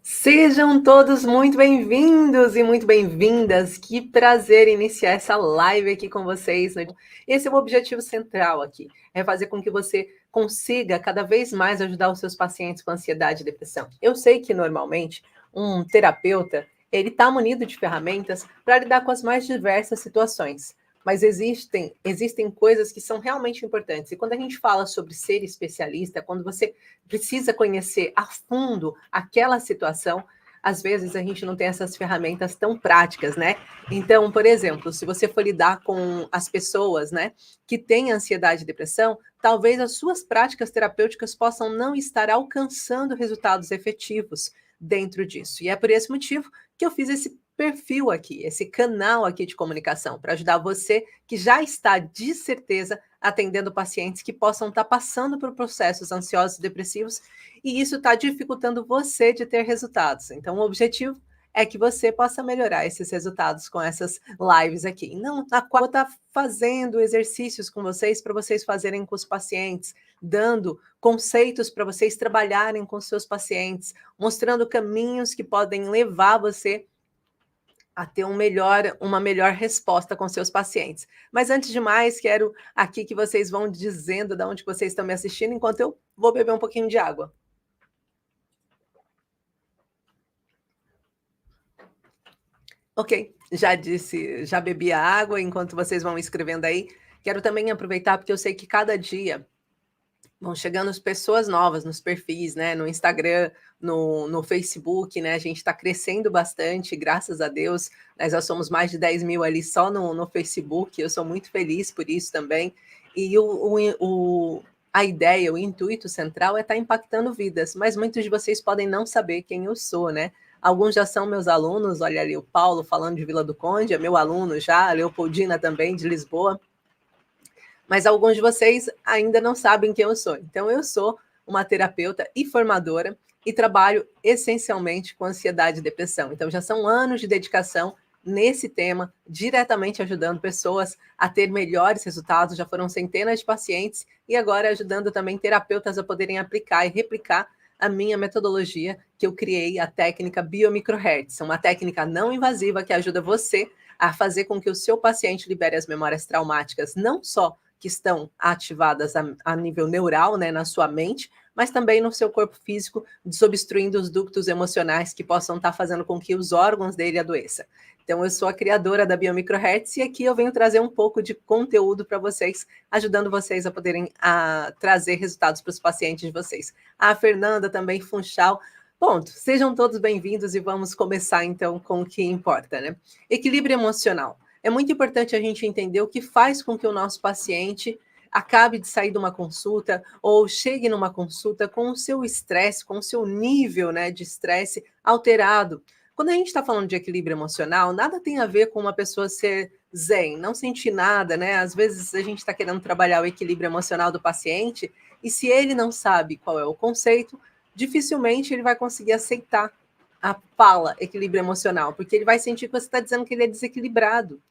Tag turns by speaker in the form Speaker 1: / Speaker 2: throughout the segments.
Speaker 1: Sejam todos muito bem-vindos e muito bem-vindas. Que prazer iniciar essa live aqui com vocês. Esse é o objetivo central aqui, é fazer com que você consiga cada vez mais ajudar os seus pacientes com ansiedade e depressão. Eu sei que normalmente um terapeuta, ele está munido de ferramentas para lidar com as mais diversas situações. Mas existem coisas que são realmente importantes. E quando a gente fala sobre ser especialista, quando você precisa conhecer a fundo aquela situação, às vezes a gente não tem essas ferramentas tão práticas, né? Então, por exemplo, se você for lidar com as pessoas, né, que têm ansiedade e depressão, talvez as suas práticas terapêuticas possam não estar alcançando resultados efetivos dentro disso. E é por esse motivo que eu fiz esse perfil aqui, esse canal aqui de comunicação, para ajudar você que já está de certeza atendendo pacientes que possam estar passando por processos ansiosos e depressivos, e isso está dificultando você de ter resultados. Então, o objetivo é que você possa melhorar esses resultados com essas lives aqui. Não, na qual eu vou estar fazendo exercícios com vocês para vocês fazerem com os pacientes, dando conceitos para vocês trabalharem com seus pacientes, mostrando caminhos que podem levar você a ter uma melhor resposta com seus pacientes. Mas antes de mais, quero aqui que vocês vão dizendo de onde vocês estão me assistindo, enquanto eu vou beber um pouquinho de água. Ok, já disse, já bebi a água, enquanto vocês vão escrevendo aí. Quero também aproveitar, porque eu sei que cada dia vão chegando as pessoas novas nos perfis, né? No Instagram, no Facebook, né? A gente está crescendo bastante, graças a Deus. Nós já somos mais de 10 mil ali só no Facebook. Eu sou muito feliz por isso também. E a ideia, o intuito central é estar impactando vidas, mas muitos de vocês podem não saber quem eu sou, né? Alguns já são meus alunos, olha ali o Paulo falando de Vila do Conde, é meu aluno já, a Leopoldina também, de Lisboa, mas alguns de vocês ainda não sabem quem eu sou. Então, eu sou uma terapeuta e formadora e trabalho essencialmente com ansiedade e depressão. Então, já são anos de dedicação nesse tema, diretamente ajudando pessoas a ter melhores resultados. Já foram centenas de pacientes e agora ajudando também terapeutas a poderem aplicar e replicar a minha metodologia que eu criei, a técnica Biomicrohertz, uma técnica não invasiva que ajuda você a fazer com que o seu paciente libere as memórias traumáticas, não só que estão ativadas a nível neural, né, na sua mente, mas também no seu corpo físico, desobstruindo os ductos emocionais que possam estar fazendo com que os órgãos dele adoeçam. Então, eu sou a criadora da Biomicrohertz e aqui eu venho trazer um pouco de conteúdo para vocês, ajudando vocês a poderem trazer resultados para os pacientes de vocês. A Fernanda também, Funchal. Ponto. Sejam todos bem-vindos e vamos começar então com o que importa, né? Equilíbrio emocional. É muito importante a gente entender o que faz com que o nosso paciente acabe de sair de uma consulta ou chegue numa consulta com o seu estresse, com o seu nível, né, de estresse alterado. Quando a gente está falando de equilíbrio emocional, nada tem a ver com uma pessoa ser zen, não sentir nada, né? Às vezes a gente está querendo trabalhar o equilíbrio emocional do paciente e se ele não sabe qual é o conceito, dificilmente ele vai conseguir aceitar a fala equilíbrio emocional, porque ele vai sentir que você está dizendo que ele é desequilibrado.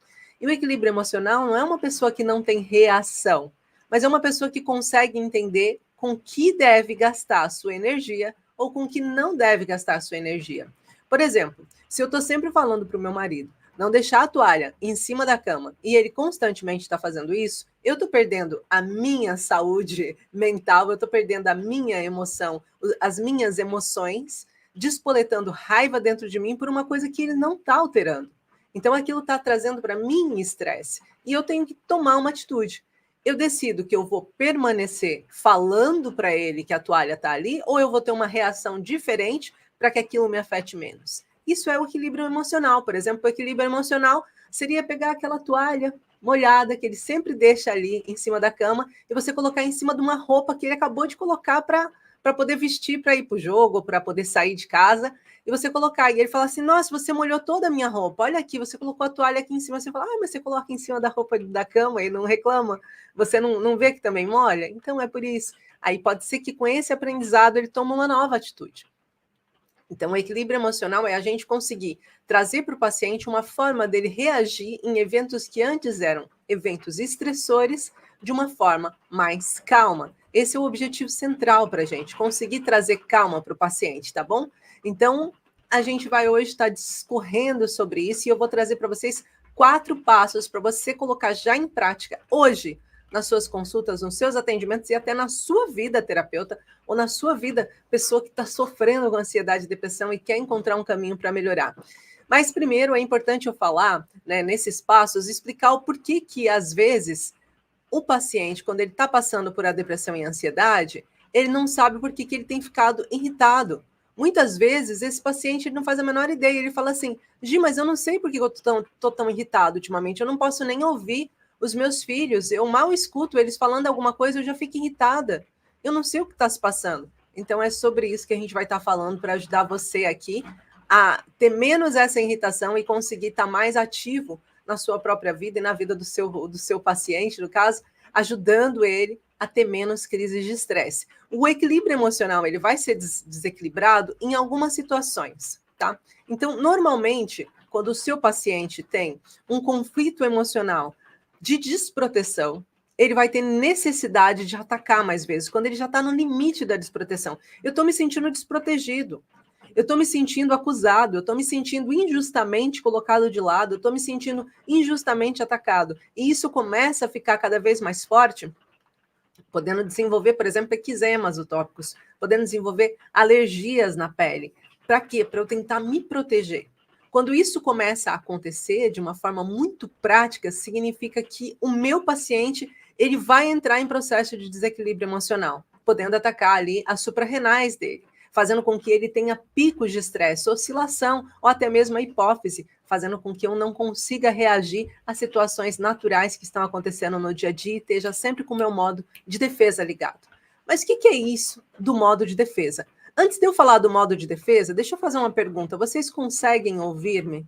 Speaker 1: E o equilíbrio emocional não é uma pessoa que não tem reação, mas é uma pessoa que consegue entender com que deve gastar a sua energia ou com que não deve gastar a sua energia. Por exemplo, se eu estou sempre falando para o meu marido não deixar a toalha em cima da cama e ele constantemente está fazendo isso, eu estou perdendo a minha saúde mental, eu estou perdendo a minha emoção, as minhas emoções, despoletando raiva dentro de mim por uma coisa que ele não está alterando. Então aquilo está trazendo para mim estresse e eu tenho que tomar uma atitude. Eu decido que eu vou permanecer falando para ele que a toalha está ali ou eu vou ter uma reação diferente para que aquilo me afete menos. Isso é o equilíbrio emocional. Por exemplo, o equilíbrio emocional seria pegar aquela toalha molhada que ele sempre deixa ali em cima da cama e você colocar em cima de uma roupa que ele acabou de colocar para poder vestir para ir para o jogo, para poder sair de casa, e você colocar. E ele fala assim, nossa, você molhou toda a minha roupa, olha aqui, você colocou a toalha aqui em cima. Você fala, mas você coloca em cima da roupa da cama e não reclama, você não vê que também molha? Então é por isso. Aí pode ser que com esse aprendizado ele tome uma nova atitude. Então, o equilíbrio emocional é a gente conseguir trazer para o paciente uma forma dele reagir em eventos que antes eram eventos estressores de uma forma mais calma. Esse é o objetivo central para a gente, conseguir trazer calma para o paciente, tá bom? Então, a gente vai hoje estar discorrendo sobre isso e eu vou trazer para vocês 4 passos para você colocar já em prática hoje nas suas consultas, nos seus atendimentos e até na sua vida terapeuta ou na sua vida pessoa que está sofrendo com ansiedade e depressão e quer encontrar um caminho para melhorar. Mas primeiro é importante eu falar, né, nesses passos, explicar o porquê que às vezes o paciente, quando ele está passando por a depressão e a ansiedade, ele não sabe por que ele tem ficado irritado. Muitas vezes, esse paciente não faz a menor ideia. Ele fala assim, Gi, mas eu não sei por que eu estou tão irritado ultimamente. Eu não posso nem ouvir os meus filhos. Eu mal escuto eles falando alguma coisa, eu já fico irritada. Eu não sei o que está se passando. Então, é sobre isso que a gente vai estar falando para ajudar você aqui a ter menos essa irritação e conseguir estar mais ativo na sua própria vida e na vida do seu paciente, no caso, ajudando ele a ter menos crises de estresse. O equilíbrio emocional, ele vai ser desequilibrado em algumas situações, tá? Então, normalmente, quando o seu paciente tem um conflito emocional de desproteção, ele vai ter necessidade de atacar mais vezes, quando ele já está no limite da desproteção. Eu estou me sentindo desprotegido. Eu estou me sentindo acusado, eu estou me sentindo injustamente colocado de lado, eu estou me sentindo injustamente atacado. E isso começa a ficar cada vez mais forte, podendo desenvolver, por exemplo, eczemas utópicos, podendo desenvolver alergias na pele. Para quê? Para eu tentar me proteger. Quando isso começa a acontecer de uma forma muito prática, significa que o meu paciente ele vai entrar em processo de desequilíbrio emocional, podendo atacar ali as suprarrenais dele, fazendo com que ele tenha picos de estresse, oscilação ou até mesmo a hipófise, fazendo com que eu não consiga reagir a situações naturais que estão acontecendo no dia a dia e esteja sempre com o meu modo de defesa ligado. Mas o que é isso do modo de defesa? Antes de eu falar do modo de defesa, deixa eu fazer uma pergunta. Vocês conseguem ouvir-me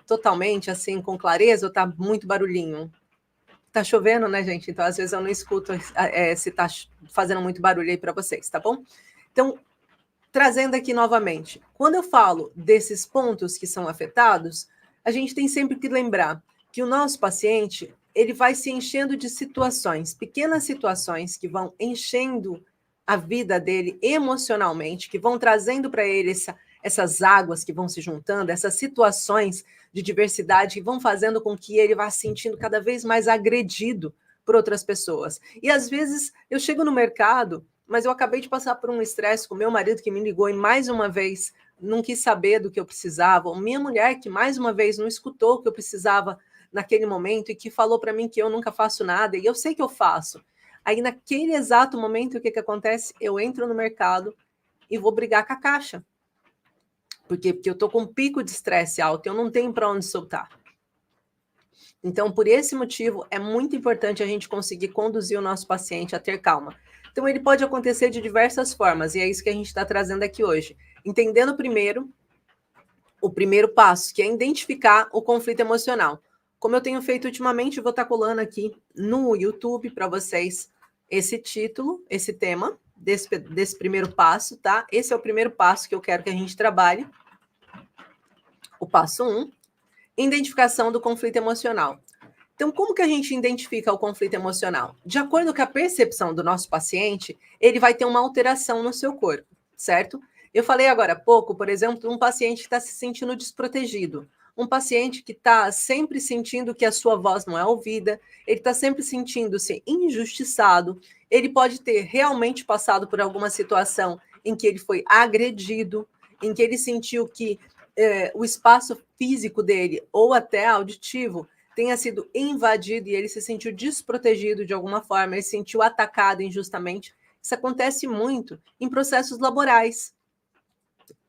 Speaker 1: totalmente, assim, com clareza, ou tá muito barulhinho? Tá chovendo, né, gente? Então, às vezes, eu não escuto se tá fazendo muito barulho aí para vocês, tá bom? Então, trazendo aqui novamente, quando eu falo desses pontos que são afetados, a gente tem sempre que lembrar que o nosso paciente, ele vai se enchendo de situações, pequenas situações que vão enchendo a vida dele emocionalmente, que vão trazendo para ele essas águas que vão se juntando, essas situações de diversidade que vão fazendo com que ele vá se sentindo cada vez mais agredido por outras pessoas. E às vezes eu chego no mercado, mas eu acabei de passar por um estresse com meu marido que me ligou e mais uma vez não quis saber do que eu precisava, ou minha mulher que mais uma vez não escutou o que eu precisava naquele momento e que falou para mim que eu nunca faço nada, e eu sei que eu faço. Aí, naquele exato momento, o que acontece? Eu entro no mercado e vou brigar com a caixa. Por quê? Porque eu estou com um pico de estresse alto, eu não tenho para onde soltar. Então, por esse motivo, é muito importante a gente conseguir conduzir o nosso paciente a ter calma. Então, ele pode acontecer de diversas formas, e é isso que a gente está trazendo aqui hoje. Entendendo primeiro o primeiro passo, que é identificar o conflito emocional. Como eu tenho feito ultimamente, eu vou estar colando aqui no YouTube para vocês esse título, esse tema desse primeiro passo, tá? Esse é o primeiro passo que eu quero que a gente trabalhe. O passo 1, identificação do conflito emocional. Então, como que a gente identifica o conflito emocional? De acordo com a percepção do nosso paciente, ele vai ter uma alteração no seu corpo, certo? Eu falei agora há pouco, por exemplo, de um paciente que está se sentindo desprotegido. Um paciente que está sempre sentindo que a sua voz não é ouvida, ele está sempre sentindo-se injustiçado, ele pode ter realmente passado por alguma situação em que ele foi agredido, em que ele sentiu que o espaço físico dele, ou até auditivo, tenha sido invadido e ele se sentiu desprotegido de alguma forma, ele se sentiu atacado injustamente. Isso acontece muito em processos laborais.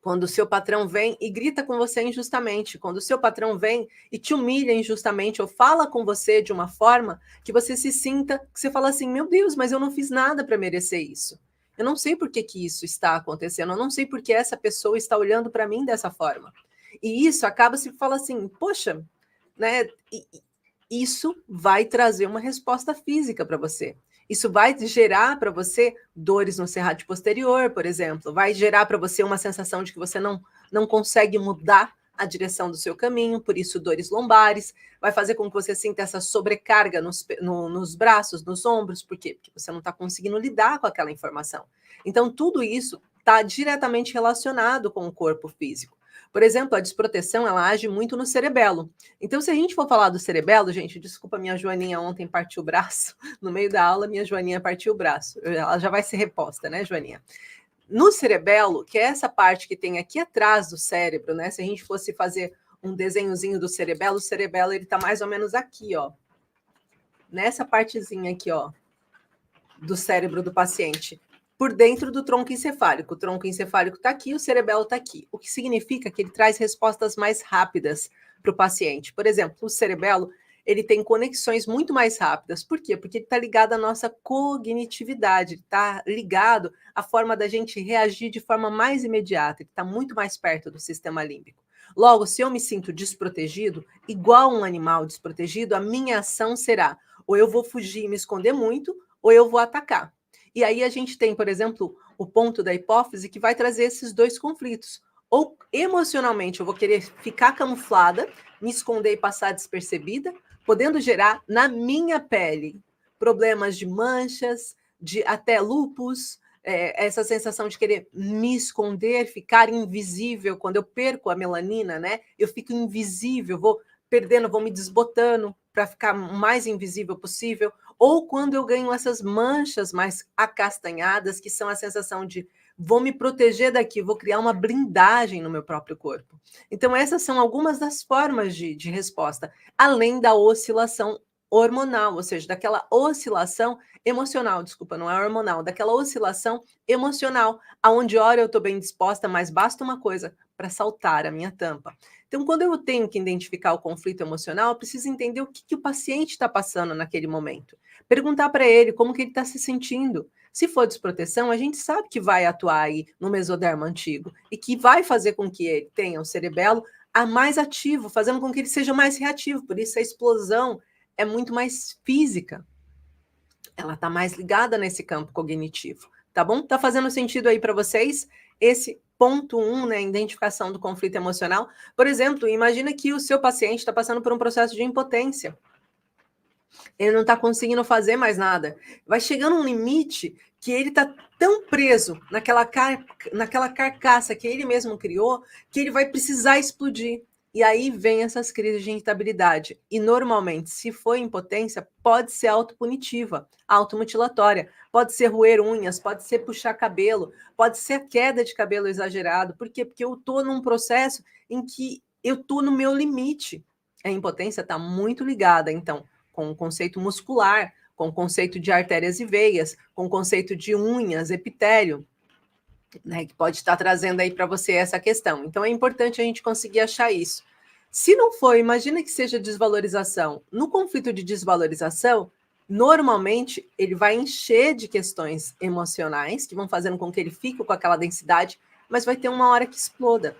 Speaker 1: Quando o seu patrão vem e grita com você injustamente, quando o seu patrão vem e te humilha injustamente ou fala com você de uma forma que você se sinta, que você fala assim, meu Deus, mas eu não fiz nada para merecer isso. Eu não sei por que isso está acontecendo, eu não sei por que essa pessoa está olhando para mim dessa forma. E isso acaba se fala assim, poxa, né? Isso vai trazer uma resposta física para você. Isso vai gerar para você dores no cerrado posterior, por exemplo. Vai gerar para você uma sensação de que você não consegue mudar a direção do seu caminho, por isso dores lombares. Vai fazer com que você sinta essa sobrecarga nos braços, nos ombros. Por quê? Porque você não está conseguindo lidar com aquela informação. Então, tudo isso está diretamente relacionado com o corpo físico. Por exemplo, a desproteção, ela age muito no cerebelo. Então, se a gente for falar do cerebelo, gente, desculpa, minha Joaninha ontem partiu o braço. No meio da aula, minha Joaninha partiu o braço. Ela já vai ser reposta, né, Joaninha? No cerebelo, que é essa parte que tem aqui atrás do cérebro, né? Se a gente fosse fazer um desenhozinho do cerebelo, o cerebelo ele está mais ou menos aqui, ó. Nessa partezinha aqui, ó, do cérebro do paciente, por dentro do tronco encefálico. O tronco encefálico está aqui, o cerebelo está aqui. O que significa que ele traz respostas mais rápidas para o paciente. Por exemplo, o cerebelo, ele tem conexões muito mais rápidas. Por quê? Porque ele está ligado à nossa cognitividade, está ligado à forma da gente reagir de forma mais imediata, ele está muito mais perto do sistema límbico. Logo, se eu me sinto desprotegido, igual um animal desprotegido, a minha ação será ou eu vou fugir e me esconder muito, ou eu vou atacar. E aí a gente tem, por exemplo, o ponto da hipófise que vai trazer esses dois conflitos. Ou emocionalmente eu vou querer ficar camuflada, me esconder e passar despercebida, podendo gerar na minha pele problemas de manchas, de até lúpus, essa sensação de querer me esconder, ficar invisível. Quando eu perco a melanina, né? Eu fico invisível, vou perdendo, vou me desbotando para ficar o mais invisível possível, ou quando eu ganho essas manchas mais acastanhadas, que são a sensação de vou me proteger daqui, vou criar uma blindagem no meu próprio corpo. Então, essas são algumas das formas de resposta, além da oscilação hormonal, ou seja, daquela oscilação emocional, desculpa, não é hormonal, daquela oscilação emocional, aonde hora eu estou bem disposta, mas basta uma coisa para saltar a minha tampa. Então, quando eu tenho que identificar o conflito emocional, eu preciso entender o que o paciente está passando naquele momento. Perguntar para ele como que ele está se sentindo. Se for desproteção, a gente sabe que vai atuar aí no mesodermo antigo e que vai fazer com que ele tenha o cerebelo mais ativo, fazendo com que ele seja mais reativo. Por isso, a explosão é muito mais física. Ela está mais ligada nesse campo cognitivo. Tá bom? Tá fazendo sentido aí para vocês? Esse ponto 1, né, identificação do conflito emocional. Por exemplo, imagina que o seu paciente está passando por um processo de impotência. Ele não está conseguindo fazer mais nada. Vai chegando um limite que ele está tão preso naquela carcaça que ele mesmo criou, que ele vai precisar explodir. E aí vem essas crises de irritabilidade. E normalmente, se for impotência, pode ser autopunitiva, automutilatória. Pode ser roer unhas, pode ser puxar cabelo, pode ser queda de cabelo exagerado. Por quê? Porque eu estou num processo em que eu estou no meu limite. A impotência está muito ligada, então, com o conceito muscular, com o conceito de artérias e veias, com o conceito de unhas, epitélio, né, que pode estar trazendo aí para você essa questão. Então, é importante a gente conseguir achar isso. Se não for, imagina que seja desvalorização. No conflito de desvalorização, normalmente, ele vai encher de questões emocionais, que vão fazendo com que ele fique com aquela densidade, mas vai ter uma hora que exploda,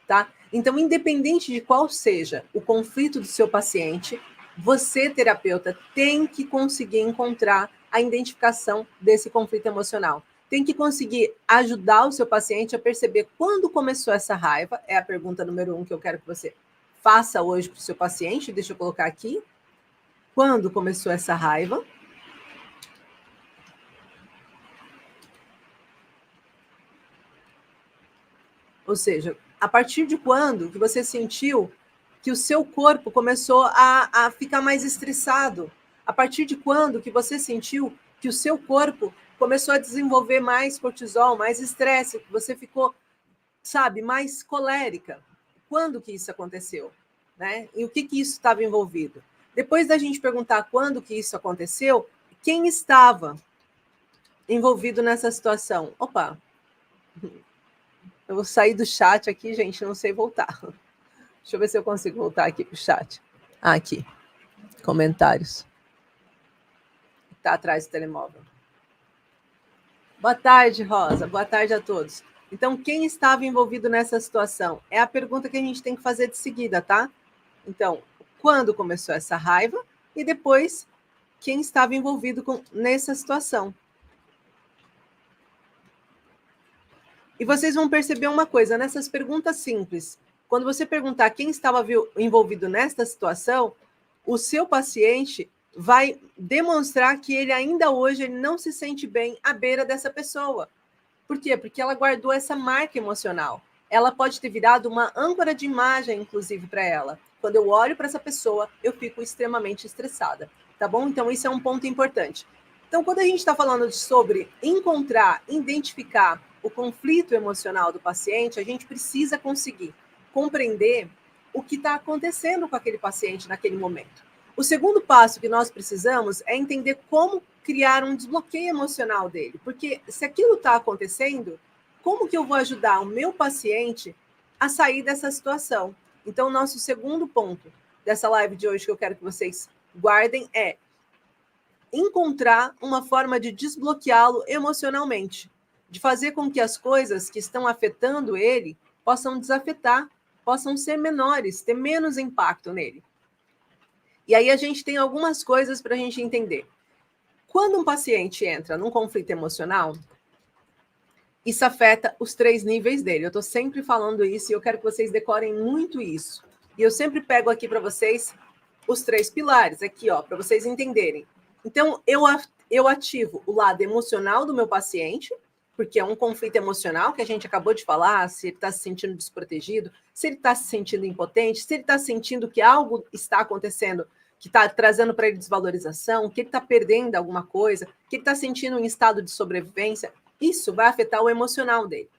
Speaker 1: tá? Então, independente de qual seja o conflito do seu paciente, você, terapeuta, tem que conseguir encontrar a identificação desse conflito emocional. Tem que conseguir ajudar o seu paciente a perceber quando começou essa raiva. É a pergunta número 1 que eu quero que você faça hoje para o seu paciente. Deixa eu colocar aqui. Quando começou essa raiva? Ou seja, a partir de quando que você sentiu que o seu corpo começou a ficar mais estressado? A partir de quando que você sentiu que o seu corpo começou a desenvolver mais cortisol, mais estresse, que você ficou, sabe, mais colérica? Quando que isso aconteceu? Né? E o que isso estava envolvido? Depois da gente perguntar quando que isso aconteceu, quem estava envolvido nessa situação? Opa, eu vou sair do chat aqui, gente, não sei voltar. Deixa eu ver se eu consigo voltar aqui para o chat. Aqui, comentários. Está atrás do telemóvel. Boa tarde, Rosa. Boa tarde a todos. Então, quem estava envolvido nessa situação? É a pergunta que a gente tem que fazer de seguida, tá? Então, quando começou essa raiva e depois, quem estava envolvido nessa situação. E vocês vão perceber uma coisa, nessas perguntas simples, quando você perguntar quem estava envolvido nesta situação, o seu paciente vai demonstrar que ele ainda hoje ele não se sente bem à beira dessa pessoa. Por quê? Porque ela guardou essa marca emocional. Ela pode ter virado uma âncora de imagem, inclusive, para ela. Quando eu olho para essa pessoa, eu fico extremamente estressada, tá bom? Então, isso é um ponto importante. Então, quando a gente está falando sobre encontrar, identificar o conflito emocional do paciente, a gente precisa conseguir compreender o que está acontecendo com aquele paciente naquele momento. O segundo passo que nós precisamos é entender como criar um desbloqueio emocional dele, porque se aquilo está acontecendo, como que eu vou ajudar o meu paciente a sair dessa situação? Então, nosso segundo ponto dessa live de hoje que eu quero que vocês guardem é encontrar uma forma de desbloqueá-lo emocionalmente, de fazer com que as coisas que estão afetando ele possam desafetar, possam ser menores, ter menos impacto nele. E aí a gente tem algumas coisas para a gente entender. Quando um paciente entra num conflito emocional, isso afeta os 3 níveis dele. Eu estou sempre falando isso e eu quero que vocês decorem muito isso. E eu sempre pego aqui para vocês os 3 pilares, aqui, ó, para vocês entenderem. Então, eu ativo o lado emocional do meu paciente, porque é um conflito emocional que a gente acabou de falar, se ele está se sentindo desprotegido, se ele está se sentindo impotente, se ele está sentindo que algo está acontecendo que está trazendo para ele desvalorização, que ele está perdendo alguma coisa, que ele está sentindo um estado de sobrevivência, isso vai afetar o emocional dele.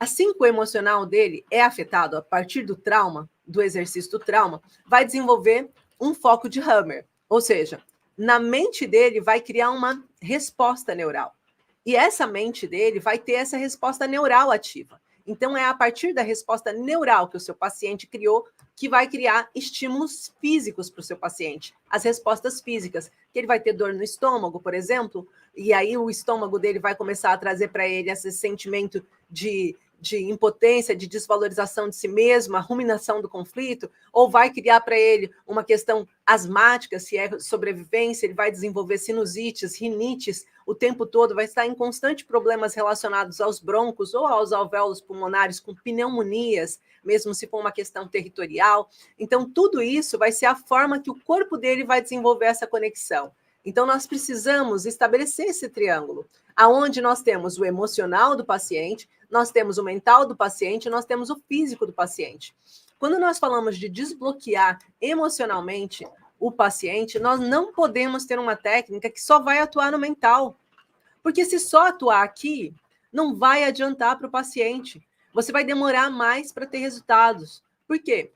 Speaker 1: Assim que o emocional dele é afetado a partir do trauma, do exercício do trauma, vai desenvolver um foco de Hammer, ou seja, na mente dele vai criar uma resposta neural. E essa mente dele vai ter essa resposta neural ativa. Então, é a partir da resposta neural que o seu paciente criou que vai criar estímulos físicos para o seu paciente. As respostas físicas, que ele vai ter dor no estômago, por exemplo, e aí o estômago dele vai começar a trazer para ele esse sentimento de impotência, de desvalorização de si mesmo, a ruminação do conflito, ou vai criar para ele uma questão asmática, se é sobrevivência, ele vai desenvolver sinusites, rinites, o tempo todo vai estar em constante problemas relacionados aos broncos ou aos alvéolos pulmonares, com pneumonias, mesmo se for uma questão territorial. Então, tudo isso vai ser a forma que o corpo dele vai desenvolver essa conexão. Então, nós precisamos estabelecer esse triângulo, aonde nós temos o emocional do paciente, nós temos o mental do paciente, nós temos o físico do paciente. Quando nós falamos de desbloquear emocionalmente o paciente, nós não podemos ter uma técnica que só vai atuar no mental. Porque se só atuar aqui, não vai adiantar para o paciente. Você vai demorar mais para ter resultados. Por quê?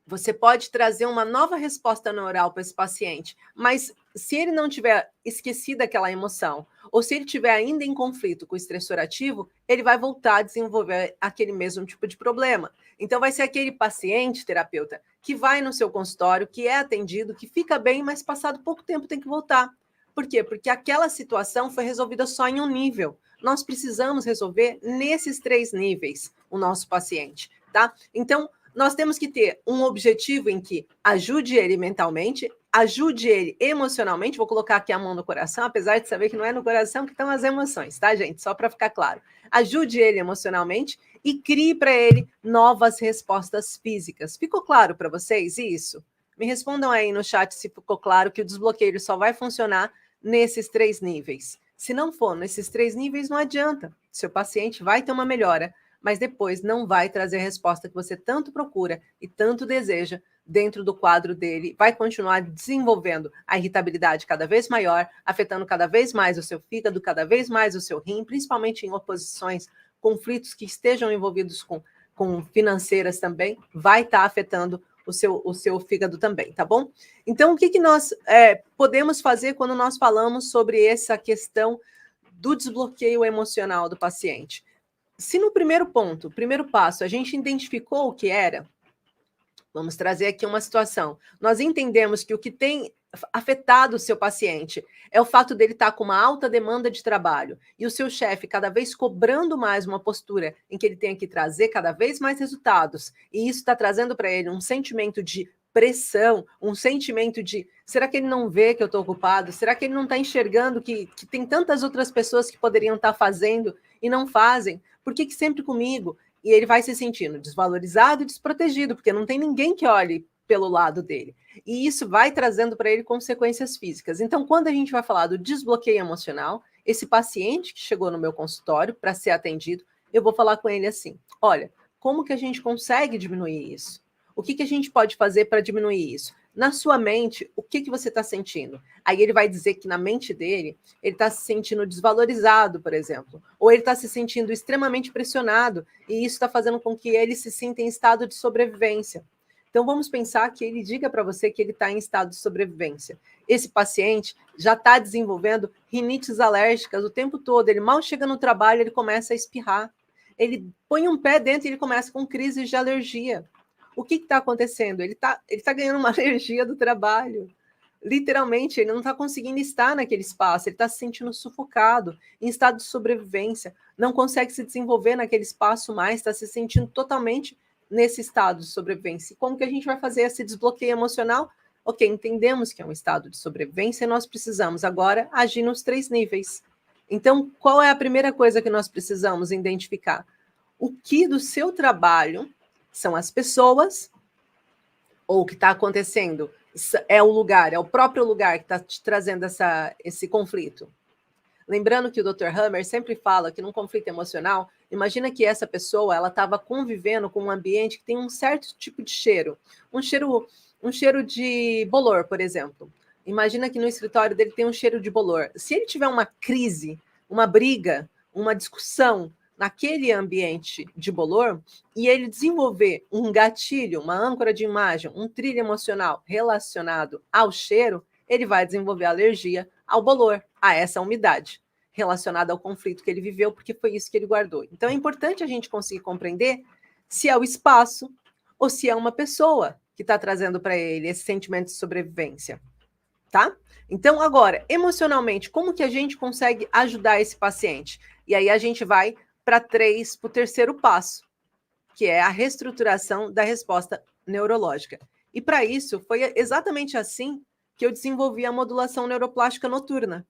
Speaker 1: Você pode trazer uma nova resposta neural para esse paciente, mas se ele não tiver esquecido aquela emoção, ou se ele tiver ainda em conflito com o estressor ativo, ele vai voltar a desenvolver aquele mesmo tipo de problema. Então, vai ser aquele paciente, terapeuta, que vai no seu consultório, que é atendido, que fica bem, mas passado pouco tempo tem que voltar. Por quê? Porque aquela situação foi resolvida só em um nível. Nós precisamos resolver nesses 3 níveis o nosso paciente, tá? Então, nós temos que ter um objetivo em que ajude ele mentalmente, ajude ele emocionalmente. Vou colocar aqui a mão no coração, apesar de saber que não é no coração que estão as emoções, tá, gente? Só para ficar claro. Ajude ele emocionalmente e crie para ele novas respostas físicas. Ficou claro para vocês isso? Me respondam aí no chat se ficou claro que o desbloqueio só vai funcionar nesses 3 níveis. Se não for nesses 3 níveis, não adianta. Seu paciente vai ter uma melhora, mas depois não vai trazer a resposta que você tanto procura e tanto deseja dentro do quadro dele, vai continuar desenvolvendo a irritabilidade cada vez maior, afetando cada vez mais o seu fígado, cada vez mais o seu rim, principalmente em oposições, conflitos que estejam envolvidos com financeiras também, vai estar afetando o seu fígado também, tá bom? Então, o que nós podemos fazer quando nós falamos sobre essa questão do desbloqueio emocional do paciente? Se no primeiro passo, a gente identificou o que era, vamos trazer aqui uma situação. Nós entendemos que o que tem afetado o seu paciente é o fato dele estar com uma alta demanda de trabalho e o seu chefe cada vez cobrando mais uma postura em que ele tem que trazer cada vez mais resultados, e isso está trazendo para ele um sentimento de pressão, um sentimento de será que ele não vê que eu estou ocupado? Será que ele não está enxergando que tem tantas outras pessoas que poderiam estar fazendo e não fazem? Por que sempre comigo? E ele vai se sentindo desvalorizado e desprotegido, porque não tem ninguém que olhe pelo lado dele. E isso vai trazendo para ele consequências físicas. Então, quando a gente vai falar do desbloqueio emocional, Esse paciente que chegou no meu consultório para ser atendido, eu vou falar com ele assim: olha, como que a gente consegue diminuir isso? O que a gente pode fazer para diminuir isso? Na sua mente, o que você está sentindo? Aí ele vai dizer que na mente dele, ele está se sentindo desvalorizado, por exemplo, ou ele está se sentindo extremamente pressionado, e isso está fazendo com que ele se sinta em estado de sobrevivência. Então vamos pensar que ele diga para você que ele está em estado de sobrevivência. Esse paciente já está desenvolvendo rinites alérgicas o tempo todo, ele mal chega no trabalho, ele começa a espirrar. Ele põe um pé dentro e ele começa com crises de alergia. O que está acontecendo? Ele tá ganhando uma alergia do trabalho. Literalmente, ele não está conseguindo estar naquele espaço, ele está se sentindo sufocado, em estado de sobrevivência, não consegue se desenvolver naquele espaço mais, está se sentindo totalmente nesse estado de sobrevivência. Como que a gente vai fazer esse desbloqueio emocional? Ok, entendemos que é um estado de sobrevivência e nós precisamos agora agir nos 3 níveis. Então, qual é a primeira coisa que nós precisamos identificar? O que do seu trabalho são as pessoas, ou o que está acontecendo é o lugar, é o próprio lugar que está te trazendo esse conflito. Lembrando que o Dr. Hammer sempre fala que num conflito emocional, imagina que essa pessoa ela estava convivendo com um ambiente que tem um certo tipo de cheiro, um cheiro de bolor, por exemplo. Imagina que no escritório dele tem um cheiro de bolor. Se ele tiver uma crise, uma briga, uma discussão naquele ambiente de bolor e ele desenvolver um gatilho, uma âncora de imagem, um trilho emocional relacionado ao cheiro, ele vai desenvolver alergia ao bolor, a essa umidade relacionada ao conflito que ele viveu, porque foi isso que ele guardou. Então é importante a gente conseguir compreender se é o espaço ou se é uma pessoa que está trazendo para ele esse sentimento de sobrevivência, tá? Então agora, emocionalmente, como que a gente consegue ajudar esse paciente? E aí a gente vai para o terceiro passo, que é a reestruturação da resposta neurológica. E para isso, foi exatamente assim que eu desenvolvi a modulação neuroplástica noturna.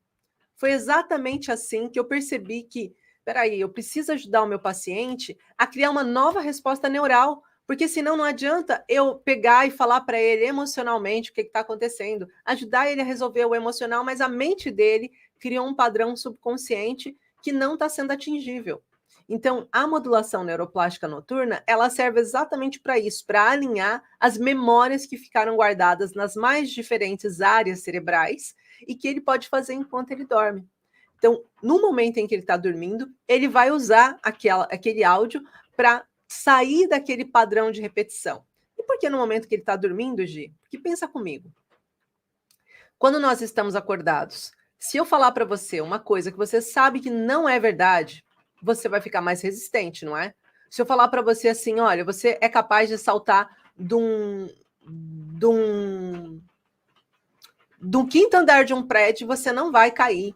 Speaker 1: Foi exatamente assim que eu percebi que, peraí, eu preciso ajudar o meu paciente a criar uma nova resposta neural, porque senão não adianta eu pegar e falar para ele emocionalmente o que está acontecendo, ajudar ele a resolver o emocional, mas a mente dele criou um padrão subconsciente que não está sendo atingível. Então, a modulação neuroplástica noturna, ela serve exatamente para isso, para alinhar as memórias que ficaram guardadas nas mais diferentes áreas cerebrais e que ele pode fazer enquanto ele dorme. Então, no momento em que ele está dormindo, ele vai usar aquele áudio para sair daquele padrão de repetição. E por que no momento que ele está dormindo, Gi? Porque pensa comigo. Quando nós estamos acordados, se eu falar para você uma coisa que você sabe que não é verdade, você vai ficar mais resistente, não é? Se eu falar para você assim, olha, você é capaz de saltar de um quinto andar de um prédio, você não vai cair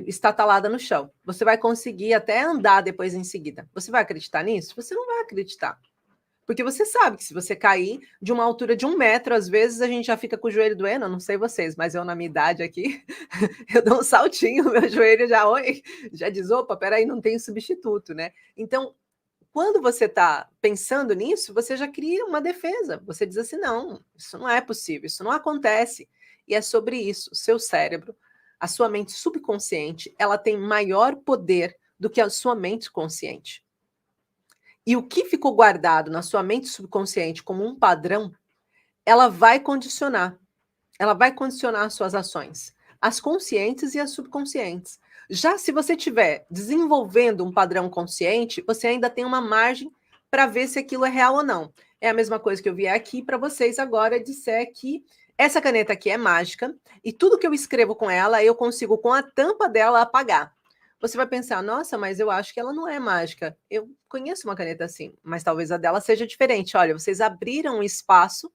Speaker 1: estatalada no chão. Você vai conseguir até andar depois em seguida. Você vai acreditar nisso? Você não vai acreditar. Porque você sabe que se você cair de uma altura de 1 metro, às vezes a gente já fica com o joelho doendo, não sei vocês, mas eu na minha idade aqui, eu dou um saltinho, meu joelho já diz, opa, peraí, não tem substituto, né? Então, quando você está pensando nisso, você já cria uma defesa. Você diz assim, não, isso não é possível, isso não acontece. E é sobre isso, o seu cérebro, a sua mente subconsciente, ela tem maior poder do que a sua mente consciente. E o que ficou guardado na sua mente subconsciente como um padrão, ela vai condicionar as suas ações, as conscientes e as subconscientes. Já se você estiver desenvolvendo um padrão consciente, você ainda tem uma margem para ver se aquilo é real ou não. É a mesma coisa que eu vier aqui para vocês agora disser que essa caneta aqui é mágica e tudo que eu escrevo com ela, eu consigo com a tampa dela apagar. Você vai pensar, nossa, mas eu acho que ela não é mágica. Eu conheço uma caneta assim, mas talvez a dela seja diferente. Olha, vocês abriram um espaço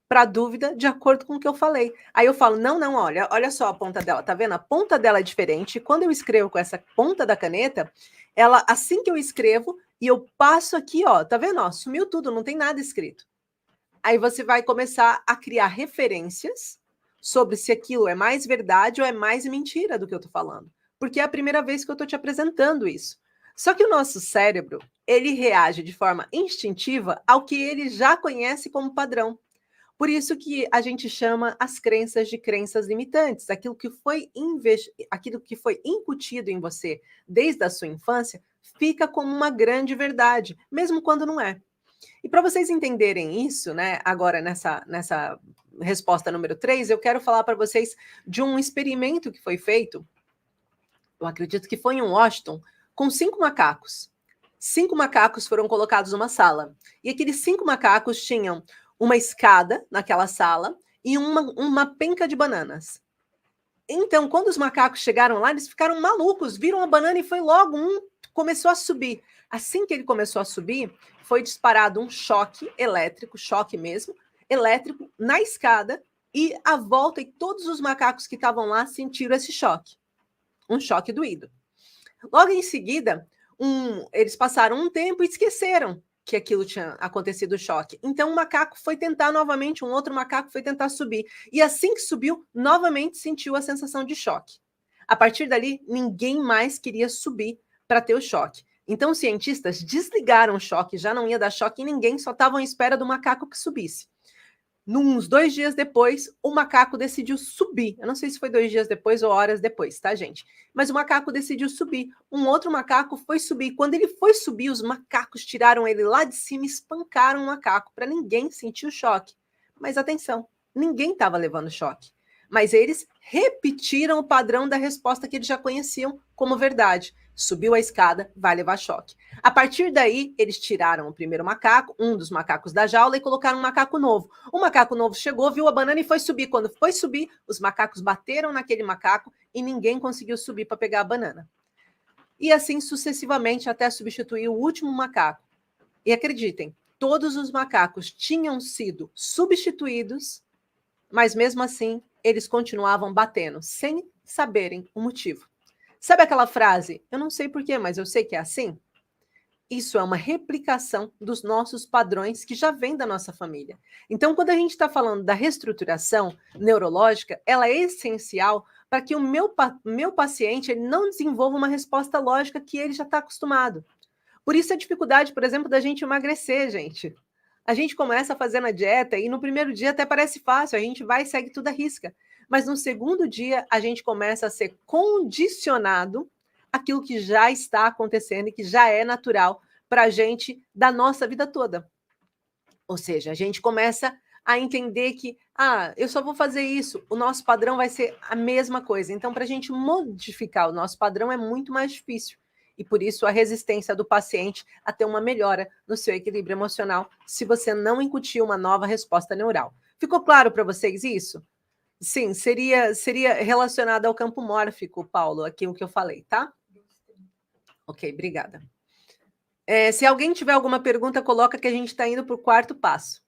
Speaker 1: para dúvida de acordo com o que eu falei. Aí eu falo, não, olha só a ponta dela, tá vendo? A ponta dela é diferente. E quando eu escrevo com essa ponta da caneta, ela, assim que eu escrevo, e eu passo aqui, ó, tá vendo? Ó, sumiu tudo, não tem nada escrito. Aí você vai começar a criar referências sobre se aquilo é mais verdade ou é mais mentira do que eu tô falando. Porque é a primeira vez que eu tô te apresentando isso. Só que o nosso cérebro, ele reage de forma instintiva ao que ele já conhece como padrão. Por isso que a gente chama as crenças de crenças limitantes, aquilo que foi incutido em você desde a sua infância, fica como uma grande verdade, mesmo quando não é. E para vocês entenderem isso, né, agora nessa resposta número 3, eu quero falar para vocês de um experimento que foi feito, eu acredito que foi em Washington, com 5 macacos. 5 macacos foram colocados numa sala. E aqueles 5 macacos tinham uma escada naquela sala e uma penca de bananas. Então, quando os macacos chegaram lá, eles ficaram malucos, viram a banana e foi logo começou a subir. Assim que ele começou a subir, foi disparado um choque elétrico, choque mesmo, elétrico na escada e à volta e todos os macacos que estavam lá sentiram esse choque. Um choque doído. Logo em seguida, eles passaram um tempo e esqueceram que aquilo tinha acontecido o choque. Então, um macaco foi tentar novamente, um outro macaco foi tentar subir. E assim que subiu, novamente sentiu a sensação de choque. A partir dali, ninguém mais queria subir para ter o choque. Então, os cientistas desligaram o choque, já não ia dar choque em ninguém, só estavam à espera do macaco que subisse. Uns 2 dias depois, o macaco decidiu subir. Eu não sei se foi 2 dias depois ou horas depois, tá, gente? Mas o macaco decidiu subir. Um outro macaco foi subir. Quando ele foi subir, os macacos tiraram ele lá de cima e espancaram o macaco para ninguém sentir o choque. Mas atenção, ninguém estava levando choque. Mas eles repetiram o padrão da resposta que eles já conheciam como verdade. Subiu a escada, vai levar choque. A partir daí, eles tiraram o primeiro macaco, um dos macacos da jaula, e colocaram um macaco novo. O macaco novo chegou, viu a banana e foi subir. Quando foi subir, os macacos bateram naquele macaco e ninguém conseguiu subir para pegar a banana. E assim sucessivamente até substituir o último macaco. E acreditem, todos os macacos tinham sido substituídos, mas mesmo assim, eles continuavam batendo, sem saberem o motivo. Sabe aquela frase, eu não sei porquê, mas eu sei que é assim? Isso é uma replicação dos nossos padrões que já vem da nossa família. Então, quando a gente está falando da reestruturação neurológica, ela é essencial para que o meu paciente ele não desenvolva uma resposta lógica que ele já está acostumado. Por isso a dificuldade, por exemplo, da gente emagrecer, gente. A gente começa a fazer na dieta e no primeiro dia até parece fácil, a gente vai e segue tudo à risca. Mas no segundo dia, a gente começa a ser condicionado àquilo que já está acontecendo e que já é natural para a gente da nossa vida toda. Ou seja, a gente começa a entender que, eu só vou fazer isso, o nosso padrão vai ser a mesma coisa. Então, para a gente modificar o nosso padrão é muito mais difícil. E por isso a resistência do paciente a ter uma melhora no seu equilíbrio emocional, se você não incutir uma nova resposta neural. Ficou claro para vocês isso? Sim, seria relacionado ao campo mórfico, Paulo, aqui o que eu falei, tá? Ok, obrigada. Se alguém tiver alguma pergunta, coloca que a gente está indo para o 4º passo.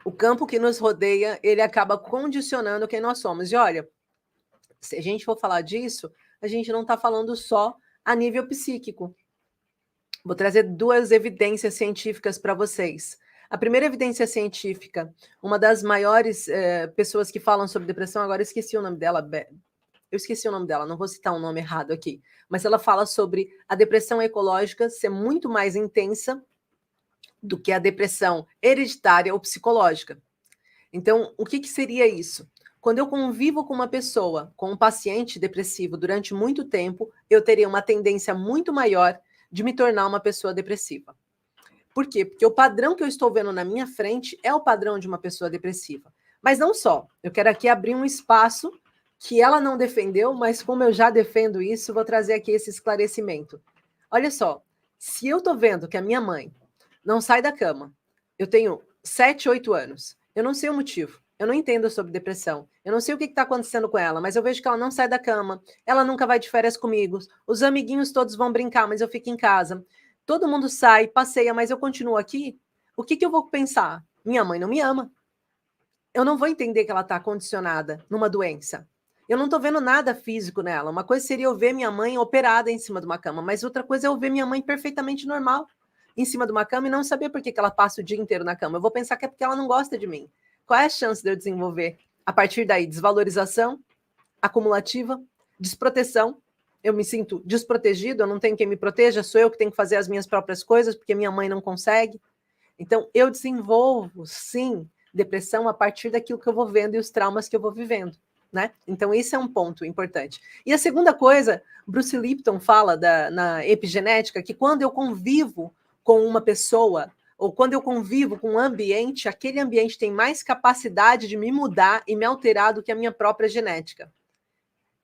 Speaker 1: O campo que nos rodeia, ele acaba condicionando quem nós somos. E olha, se a gente for falar disso, a gente não está falando só a nível psíquico. Vou trazer 2 evidências científicas para vocês. A primeira evidência científica, uma das maiores pessoas que falam sobre depressão, agora eu esqueci o nome dela, não vou citar um nome errado aqui, mas ela fala sobre a depressão ecológica ser muito mais intensa do que a depressão hereditária ou psicológica. Então, o que seria isso? Quando eu convivo com uma pessoa, com um paciente depressivo durante muito tempo, eu teria uma tendência muito maior de me tornar uma pessoa depressiva. Por quê? Porque o padrão que eu estou vendo na minha frente é o padrão de uma pessoa depressiva. Mas não só. Eu quero aqui abrir um espaço que ela não defendeu, mas como eu já defendo isso, vou trazer aqui esse esclarecimento. Olha só, se eu estou vendo que a minha mãe não sai da cama, eu tenho 7, 8 anos, eu não sei o motivo, eu não entendo sobre depressão, eu não sei o que está acontecendo com ela, mas eu vejo que ela não sai da cama, ela nunca vai de férias comigo, os amiguinhos todos vão brincar, mas eu fico em casa, todo mundo sai, passeia, mas eu continuo aqui, o que eu vou pensar? Minha mãe não me ama. Eu não vou entender que ela está condicionada numa doença. Eu não estou vendo nada físico nela. Uma coisa seria eu ver minha mãe operada em cima de uma cama, mas outra coisa é eu ver minha mãe perfeitamente normal em cima de uma cama e não saber por que ela passa o dia inteiro na cama. Eu vou pensar que é porque ela não gosta de mim. Qual é a chance de eu desenvolver, a partir daí, desvalorização acumulativa, desproteção eu me sinto desprotegido, eu não tenho quem me proteja, sou eu que tenho que fazer as minhas próprias coisas, porque minha mãe não consegue. Então, eu desenvolvo, sim, depressão a partir daquilo que eu vou vendo e os traumas que eu vou vivendo, né? Então, esse é um ponto importante. E a segunda coisa, Bruce Lipton fala na epigenética, que quando eu convivo com uma pessoa, ou quando eu convivo com um ambiente, aquele ambiente tem mais capacidade de me mudar e me alterar do que a minha própria genética.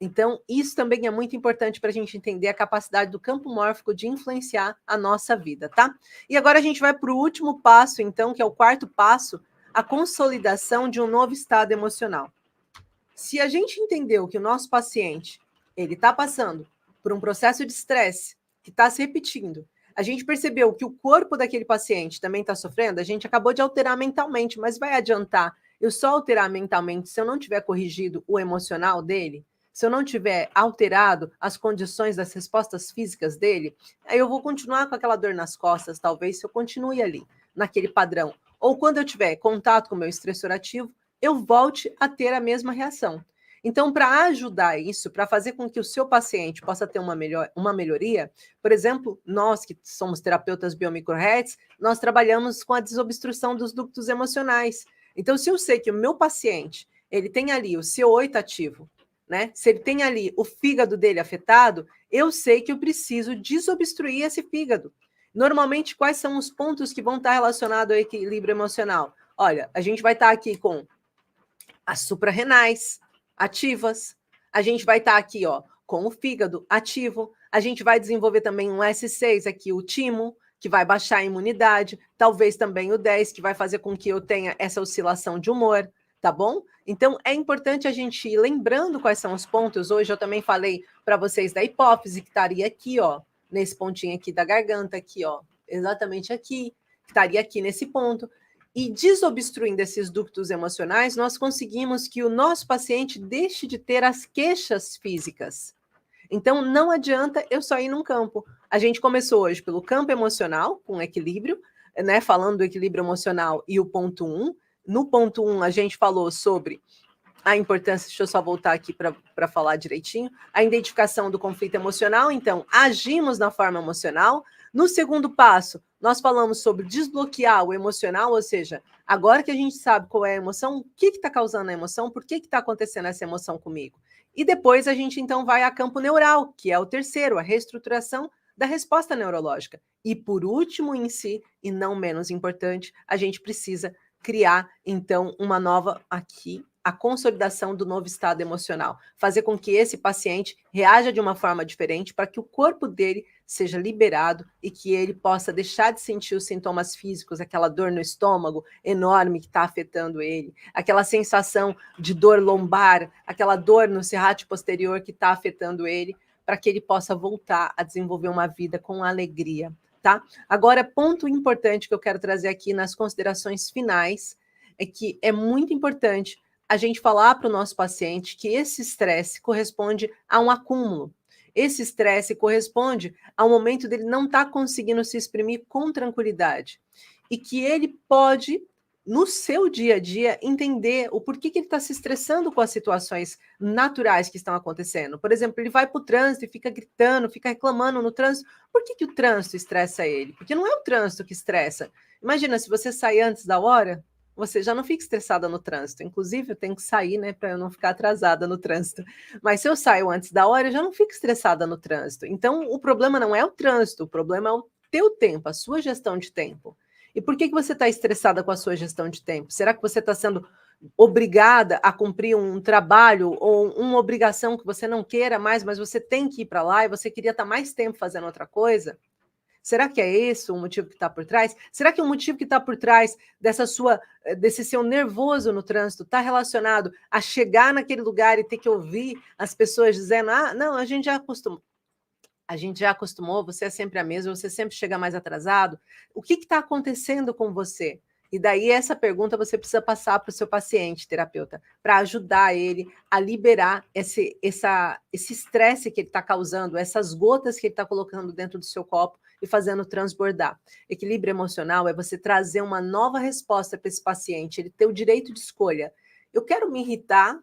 Speaker 1: Então, isso também é muito importante para a gente entender a capacidade do campo mórfico de influenciar a nossa vida, tá? E agora a gente vai para o último passo, então, que é o quarto passo, a consolidação de um novo estado emocional. Se a gente entendeu que o nosso paciente ele está passando por um processo de estresse que está se repetindo, a gente percebeu que o corpo daquele paciente também está sofrendo, a gente acabou de alterar mentalmente, mas vai adiantar eu só alterar mentalmente se eu não tiver corrigido o emocional dele? Se eu não tiver alterado as condições das respostas físicas dele, aí eu vou continuar com aquela dor nas costas, talvez, se eu continue ali, naquele padrão. Ou quando eu tiver contato com o meu estressor ativo, eu volte a ter a mesma reação. Então, para ajudar isso, para fazer com que o seu paciente possa ter uma melhoria, por exemplo, nós que somos terapeutas biomicrohertz, nós trabalhamos com a desobstrução dos ductos emocionais. Então, se eu sei que o meu paciente ele tem ali o CO8 ativo, né? Se ele tem ali o fígado dele afetado, eu sei que eu preciso desobstruir esse fígado. Normalmente, quais são os pontos que vão estar relacionados ao equilíbrio emocional? Olha, a gente vai estar aqui com as suprarrenais ativas, a gente vai estar aqui, ó, com o fígado ativo, a gente vai desenvolver também um S6 aqui, o timo, que vai baixar a imunidade, talvez também o 10, que vai fazer com que eu tenha essa oscilação de humor, tá bom? Então, é importante a gente ir lembrando quais são os pontos. Hoje eu também falei para vocês da hipófise, que estaria aqui, ó, nesse pontinho aqui da garganta, aqui, ó, exatamente aqui, que estaria aqui nesse ponto. E desobstruindo esses ductos emocionais, nós conseguimos que o nosso paciente deixe de ter as queixas físicas. Então, não adianta eu só ir num campo. A gente começou hoje pelo campo emocional, com equilíbrio, né? Falando do equilíbrio emocional e o ponto 1. No ponto 1, a gente falou sobre a importância, deixa eu só voltar aqui para falar direitinho, a identificação do conflito emocional. Então, agimos na forma emocional. No segundo passo, nós falamos sobre desbloquear o emocional, ou seja, agora que a gente sabe qual é a emoção, o que está causando a emoção, por que está acontecendo essa emoção comigo? E depois a gente então vai a campo neural, que é o terceiro, a reestruturação da resposta neurológica. E por último em si, e não menos importante, a gente precisa criar então uma nova aqui, a consolidação do novo estado emocional, fazer com que esse paciente reaja de uma forma diferente para que o corpo dele seja liberado e que ele possa deixar de sentir os sintomas físicos, aquela dor no estômago enorme que está afetando ele, aquela sensação de dor lombar, aquela dor no serrátil posterior que está afetando ele, para que ele possa voltar a desenvolver uma vida com alegria, tá? Agora, ponto importante que eu quero trazer aqui nas considerações finais é que é muito importante a gente falar para o nosso paciente que esse estresse corresponde a um acúmulo. Esse estresse corresponde ao momento dele não estar conseguindo se exprimir com tranquilidade. E que ele pode, no seu dia a dia, entender o porquê que ele está se estressando com as situações naturais que estão acontecendo. Por exemplo, ele vai para o trânsito e fica gritando, fica reclamando no trânsito. Por que o trânsito estressa ele? Porque não é o trânsito que estressa. Imagina, se você sair antes da hora, você já não fica estressada no trânsito. Inclusive, eu tenho que sair, né, para eu não ficar atrasada no trânsito. Mas se eu saio antes da hora, eu já não fico estressada no trânsito. Então, o problema não é o trânsito, o problema é o teu tempo, a sua gestão de tempo. E por que você está estressada com a sua gestão de tempo? Será que você está sendo obrigada a cumprir um trabalho ou uma obrigação que você não queira mais, mas você tem que ir para lá e você queria estar mais tempo fazendo outra coisa? Será que é esse o motivo que está por trás? Será que o motivo que está por trás desse seu nervoso no trânsito está relacionado a chegar naquele lugar e ter que ouvir as pessoas dizendo: ah, não, a gente já acostumou. A gente já acostumou, você é sempre a mesma, você sempre chega mais atrasado. O que está acontecendo com você? E daí essa pergunta você precisa passar para o seu paciente, terapeuta, para ajudar ele a liberar esse estresse que ele está causando, essas gotas que ele está colocando dentro do seu copo e fazendo transbordar. Equilíbrio emocional é você trazer uma nova resposta para esse paciente, ele ter o direito de escolha. Eu quero me irritar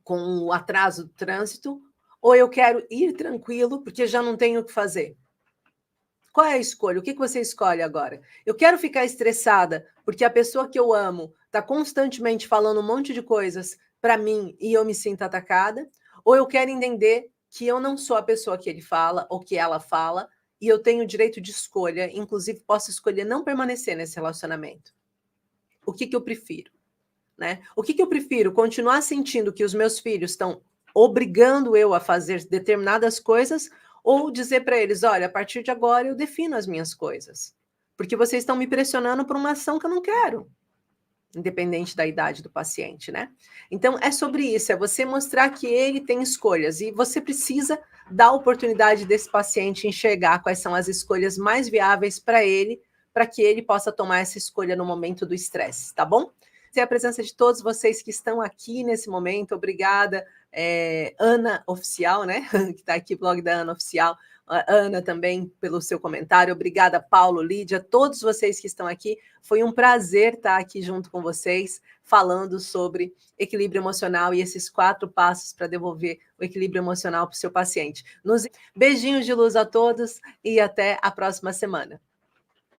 Speaker 1: com o atraso do trânsito, Ou eu quero ir tranquilo porque já não tenho o que fazer? Qual é a escolha? O que você escolhe agora? Eu quero ficar estressada porque a pessoa que eu amo está constantemente falando um monte de coisas para mim e eu me sinto atacada? Ou eu quero entender que eu não sou a pessoa que ele fala ou que ela fala e eu tenho o direito de escolha, inclusive posso escolher não permanecer nesse relacionamento? O que eu prefiro? Né? O que eu prefiro? Continuar sentindo que os meus filhos estão obrigando eu a fazer determinadas coisas ou dizer para eles, olha, a partir de agora eu defino as minhas coisas, porque vocês estão me pressionando por uma ação que eu não quero, independente da idade do paciente, né? Então, é sobre isso, é você mostrar que ele tem escolhas e você precisa dar a oportunidade desse paciente enxergar quais são as escolhas mais viáveis para que ele possa tomar essa escolha no momento do estresse, tá bom? A presença de todos vocês que estão aqui nesse momento, obrigada, Ana Oficial, né, que está aqui, blog da Ana Oficial, Ana também pelo seu comentário, obrigada Paulo, Lídia, todos vocês que estão aqui, foi um prazer estar aqui junto com vocês, falando sobre equilíbrio emocional e esses 4 passos para devolver o equilíbrio emocional para o seu paciente. Beijinhos de luz a todos e até a próxima semana.